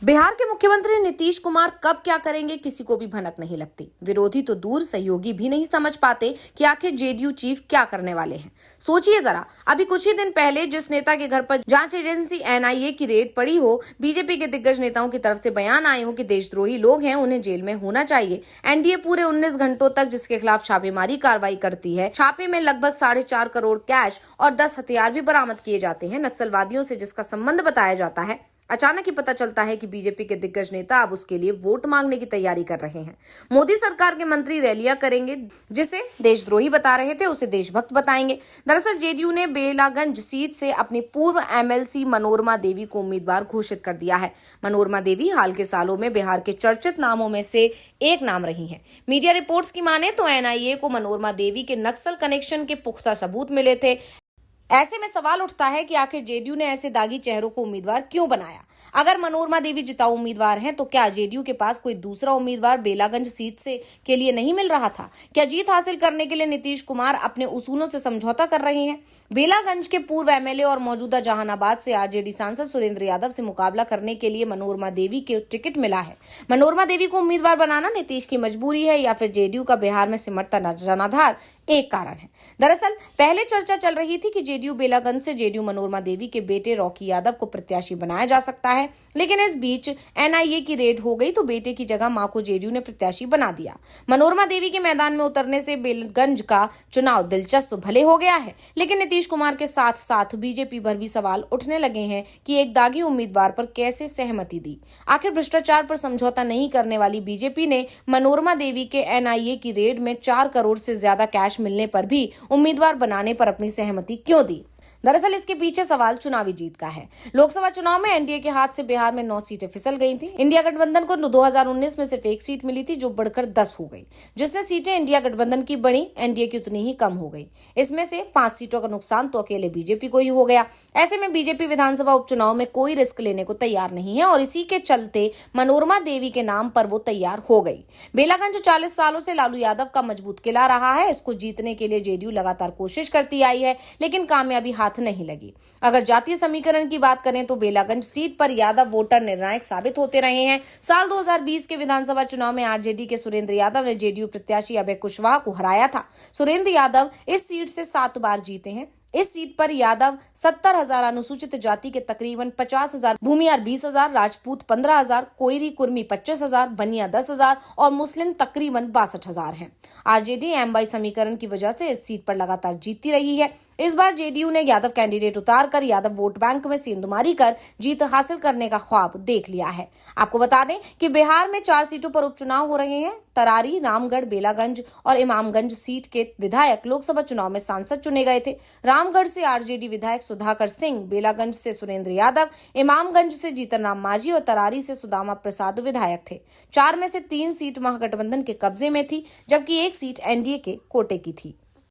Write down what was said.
बिहार के मुख्यमंत्री नीतीश कुमार कब क्या करेंगे किसी को भी भनक नहीं लगती। विरोधी तो दूर, सहयोगी भी नहीं समझ पाते कि आखिर जेडीयू चीफ क्या करने वाले हैं। सोचिए जरा, अभी कुछ ही दिन पहले जिस नेता के घर पर जांच एजेंसी एनआईए की रेड पड़ी हो, बीजेपी के दिग्गज नेताओं की तरफ से बयान आए हो कि देशद्रोही लोग हैं, उन्हें जेल में होना चाहिए। एनडीए पूरे 19 घंटों तक जिसके खिलाफ छापेमारी कार्रवाई करती है, छापे में लगभग 4.5 करोड़ कैश और 10 हथियार भी बरामद किए जाते हैं। नक्सलवादियों से जिसका संबंध बताया जाता है, अचानक ही पता चलता है कि बीजेपी के दिग्गज नेता अब उसके लिए वोट मांगने की तैयारी कर रहे हैं। मोदी सरकार के मंत्री रैलियां करेंगे, जिसे देशद्रोही बता रहे थे उसे देशभक्त बताएंगे। दरअसल जेडीयू ने बेलागंज सीट से अपनी पूर्व एमएलसी मनोरमा देवी को उम्मीदवार घोषित कर दिया है। मनोरमा देवी हाल के सालों में बिहार के चर्चित नामों में से एक नाम रही हैं। मीडिया रिपोर्ट्स की माने तो एनआईए को मनोरमा देवी के नक्सल कनेक्शन के पुख्ता सबूत मिले थे। ऐसे में सवाल उठता है कि आखिर जेडीयू ने ऐसे दागी चेहरों को उम्मीदवार क्यों बनाया। अगर मनोरमा देवी जिताऊ उम्मीदवार हैं, तो क्या जेडीयू के पास कोई दूसरा उम्मीदवार बेलागंज सीट से के लिए नहीं मिल रहा था? क्या जीत हासिल करने के लिए नीतीश कुमार अपने उसूलों से समझौता कर रहे हैं? बेलागंज के पूर्व एमएलए और मौजूदा जहानाबाद से आरजेडी सांसद सुरेंद्र यादव से मुकाबला करने के लिए मनोरमा देवी के टिकट मिला है। मनोरमा देवी को उम्मीदवार बनाना नीतीश की मजबूरी है या फिर जेडीयू का बिहार में सिमटता जनाधार एक कारण है। दरअसल पहले चर्चा चल रही थी कि जेडीयू बेलागंज से जेडीयू मनोरमा देवी के बेटे रॉकी यादव को प्रत्याशी बनाया जा सकता है, लेकिन इस बीच एनआईए की रेड हो गई तो बेटे की जगह मां को जेडीयू ने प्रत्याशी बना दिया। मनोरमा देवी के मैदान में उतरने से बेलागंज का चुनाव दिलचस्प भले हो गया है, लेकिन नीतीश कुमार के साथ साथ बीजेपी पर भी सवाल उठने लगे हैं कि एक दागी उम्मीदवार पर कैसे सहमति दी। आखिर भ्रष्टाचार पर समझौता नहीं करने वाली बीजेपी ने मनोरमा देवी के एनआईए की रेड में 4 करोड़ से ज्यादा कैश मिलने पर भी उम्मीदवार बनाने पर अपनी सहमति क्यों दी? दरअसल इसके पीछे सवाल चुनावी जीत का है। लोकसभा चुनाव में एनडीए के हाथ से बिहार में 9 सीटें फिसल गई थी। इंडिया गठबंधन को 2019 में सिर्फ 1 सीट मिली थी, जो बढ़कर 10 हो गई। जिसने सीटें इंडिया गठबंधन की बढ़ी, एनडीए की उतनी ही कम हो गई। इसमें से 5 सीटों का नुकसान तो अकेले बीजेपी को ही हो गया। ऐसे में बीजेपी विधानसभा उपचुनाव में कोई रिस्क लेने को तैयार नहीं है और इसी के चलते मनोरमा देवी के नाम पर वो तैयार हो गई। बेलागंज 40 सालों से लालू यादव का मजबूत किला रहा है। इसको जीतने के लिए जेडीयू लगातार कोशिश करती आई है, लेकिन कामयाबी हाथ नहीं लगी। अगर जातीय समीकरण की बात करें तो बेलागंज सीट पर यादव वोटर निर्णायक साबित होते रहे हैं। साल 2020 के विधानसभा चुनाव में आरजेडी के सुरेंद्र यादव ने जेडीयू प्रत्याशी अभय कुशवाहा को हराया था। सुरेंद्र यादव इस सीट से 7 बार जीते हैं। इस सीट पर यादव 70,000 अनुसूचित जाति के तकरीबन 50,000, भूमियार 20,000, राजपूत 15,000, कोयरी कुर्मी 25,000, बनिया 10,000 और मुस्लिम तकरीबन 62,000 हैं। आरजेडी एम/बाई समीकरण की वजह से इस सीट पर लगातार जीतती रही है। इस बार जेडीयू ने यादव कैंडिडेट उतारकर यादव वोट बैंक में सेंधमारी कर जीत हासिल करने का ख्वाब देख लिया है। आपको बता दें कि बिहार में 4 सीटों पर उपचुनाव हो रहे हैं। तरारी, रामगढ़, बेलागंज और इमामगंज सीट के विधायक लोकसभा चुनाव में सांसद चुने गए थे। रामगढ़ से आरजेडी विधायक सुधाकर सिंह, बेलागंज से सुरेंद्र यादव, इमामगंज से जीतनराम मांझी और तरारी से सुदामा प्रसाद विधायक थे। 4 में से 3 सीट महागठबंधन के कब्जे में थी, जबकि 1 सीट एनडीए के कोटे की थी।